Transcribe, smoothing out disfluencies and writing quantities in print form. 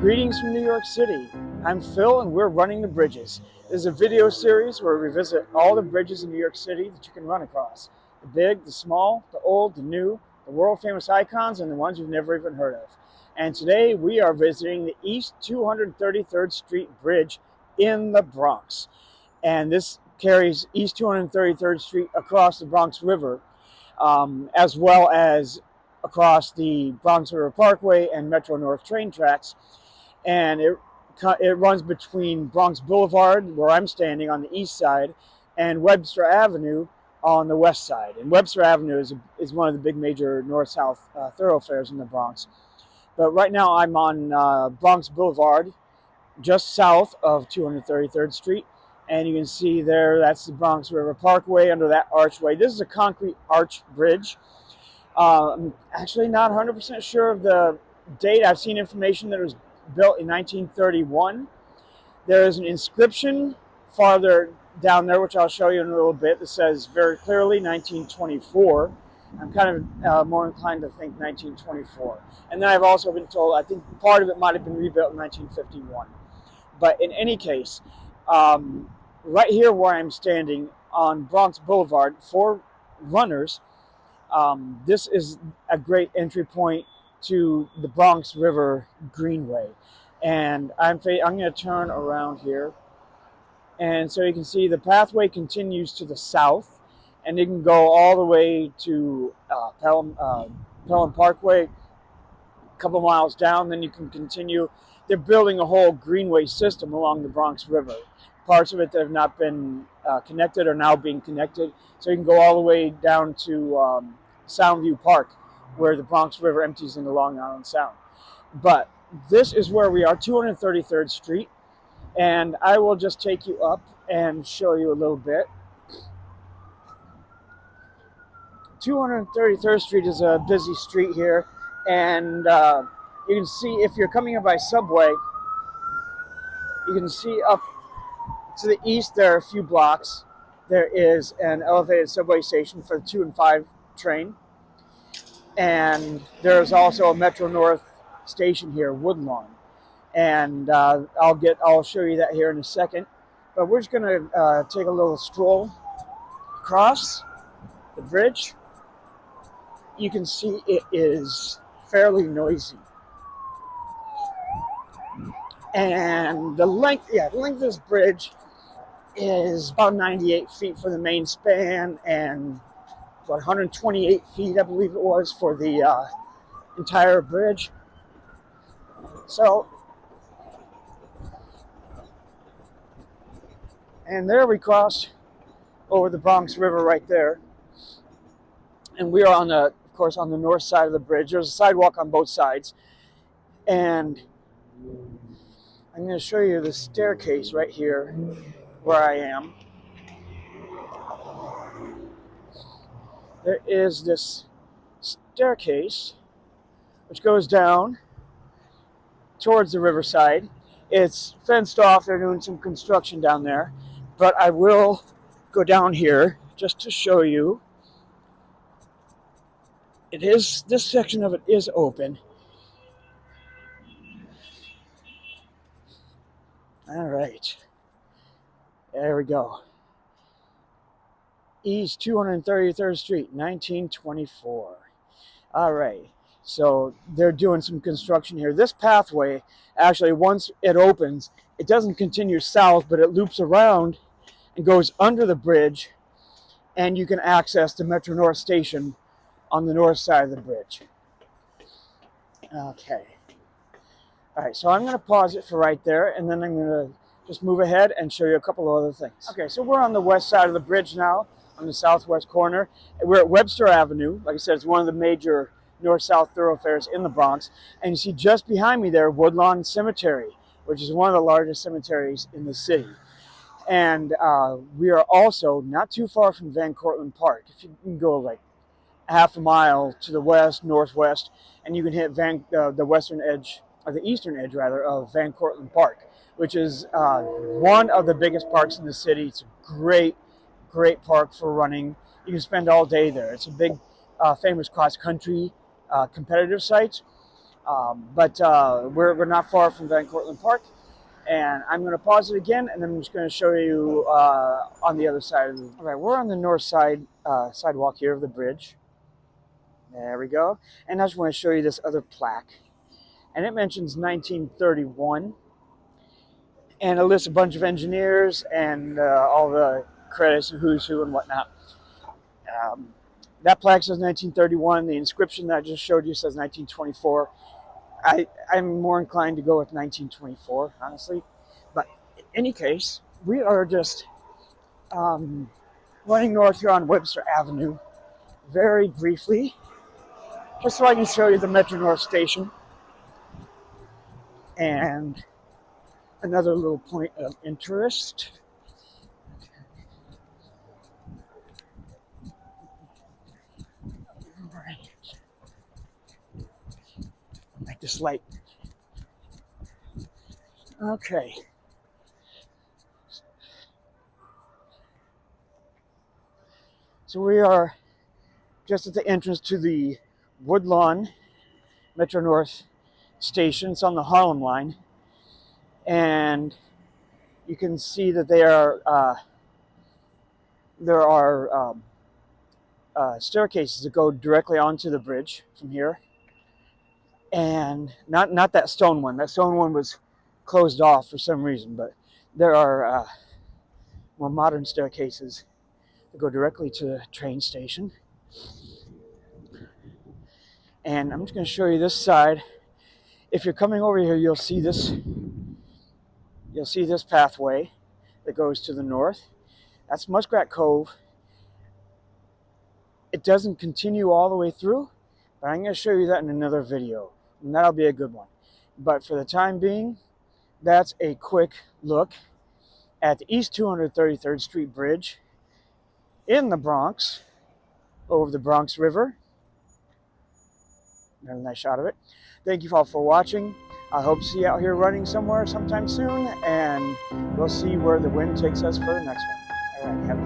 Greetings from New York City. I'm Phil and we're running the bridges. This is a video series where we visit all the bridges in New York City that you can run across. The big, the small, the old, the new, the world famous icons, and the ones you've never even heard of. And today we are visiting the East 233rd Street Bridge in the Bronx. And this carries East 233rd Street across the Bronx River, as well as across the Bronx River Parkway and Metro North train tracks. And it runs between Bronx Boulevard, where I'm standing on the east side, and Webster Avenue on the west side. And Webster Avenue is one of the big major north-south thoroughfares in the Bronx. But right now I'm on Bronx Boulevard, just south of 233rd Street. And you can see there, that's the Bronx River Parkway under that archway. This is a concrete arch bridge. I'm actually not 100% sure of the date. I've seen information that it was built in 1931. There is an inscription farther down there, which I'll show you in a little bit, that says very clearly 1924. I'm kind of more inclined to think 1924. And then I've also been told, I think part of it might have been rebuilt in 1951. But in any case, right here where I'm standing on Bronx Boulevard for runners, this is a great entry point to the Bronx River Greenway. And I'm going to turn around here. And so you can see the pathway continues to the south, and you can go all the way to Pelham Parkway, a couple miles down, then you can continue. They're building a whole greenway system along the Bronx River. Parts of it that have not been connected are now being connected. So you can go all the way down to Soundview Park, where the Bronx River empties into Long Island Sound. But this is where we are, 233rd Street. And I will just take you up and show you a little bit. 233rd Street is a busy street here. And you can see, if you're coming in by subway, you can see up to the east there are a few blocks. There is an elevated subway station for the 2 and 5 train. And there's also a Metro North station here, Woodlawn. And I'll show you that here in a second. But we're just going to take a little stroll across the bridge. You can see it is fairly noisy. And the length of this bridge is about 98 feet for the main span, and about 128 feet, I believe it was, for the entire bridge. So, and there we crossed over the Bronx River right there. And we are of course, on the north side of the bridge. There's a sidewalk on both sides. And I'm going to show you the staircase right here where I am. There is this staircase which goes down towards the riverside. It's fenced off. They're doing some construction down there. But I will go down here just to show you. This section of it is open. All right. There we go. East 233rd Street, 1924. All right. So they're doing some construction here. This pathway, actually, once it opens, it doesn't continue south, but it loops around and goes under the bridge, and you can access the Metro North station on the north side of the bridge. Okay. All right, so I'm going to pause it for right there, and then I'm going to just move ahead and show you a couple of other things. Okay, so we're on the west side of the bridge now, on the southwest corner. We're at Webster Avenue. Like I said, it's one of the major north-south thoroughfares in the Bronx. And you see just behind me there, Woodlawn Cemetery, which is one of the largest cemeteries in the city. And we are also not too far from Van Cortlandt Park. If you can go like half a mile to the west, northwest, and you can hit the western edge, or the eastern edge rather, of Van Cortlandt Park, which is one of the biggest parks in the city. It's a great park for running. You can spend all day there. It's a big, famous cross-country competitive site. But we're not far from Van Cortlandt Park, and I'm going to pause it again, and then I'm just going to show you on the other side of the. All right, we're on the north side sidewalk here of the bridge. There we go. And I just want to show you this other plaque, and it mentions 1931, and it lists a bunch of engineers and all the credits and who's who and whatnot. That plaque says 1931. The inscription that I just showed you says 1924. I'm more inclined to go with 1924, honestly. But in any case, we are just running north here on Webster Avenue very briefly, just so I can show you the Metro North station and another little point of interest. All right. Like this light. Okay. So we are just at the entrance to the Woodlawn Metro North station. It's on the Harlem line. And you can see that there are staircases that go directly onto the bridge from here. And not that stone one. That stone one was closed off for some reason, but there are more modern staircases that go directly to the train station. And I'm just going to show you this side. If you're coming over here, you'll see this pathway that goes to the north. That's Muskrat Cove. It doesn't continue all the way through, but I'm going to show you that in another video, and that'll be a good one. But for the time being, that's a quick look at the East 233rd Street Bridge in the Bronx, over the Bronx River. Another nice shot of it. Thank you all for watching. I hope to see you out here running somewhere sometime soon, and we'll see where the wind takes us for the next one. All right, have a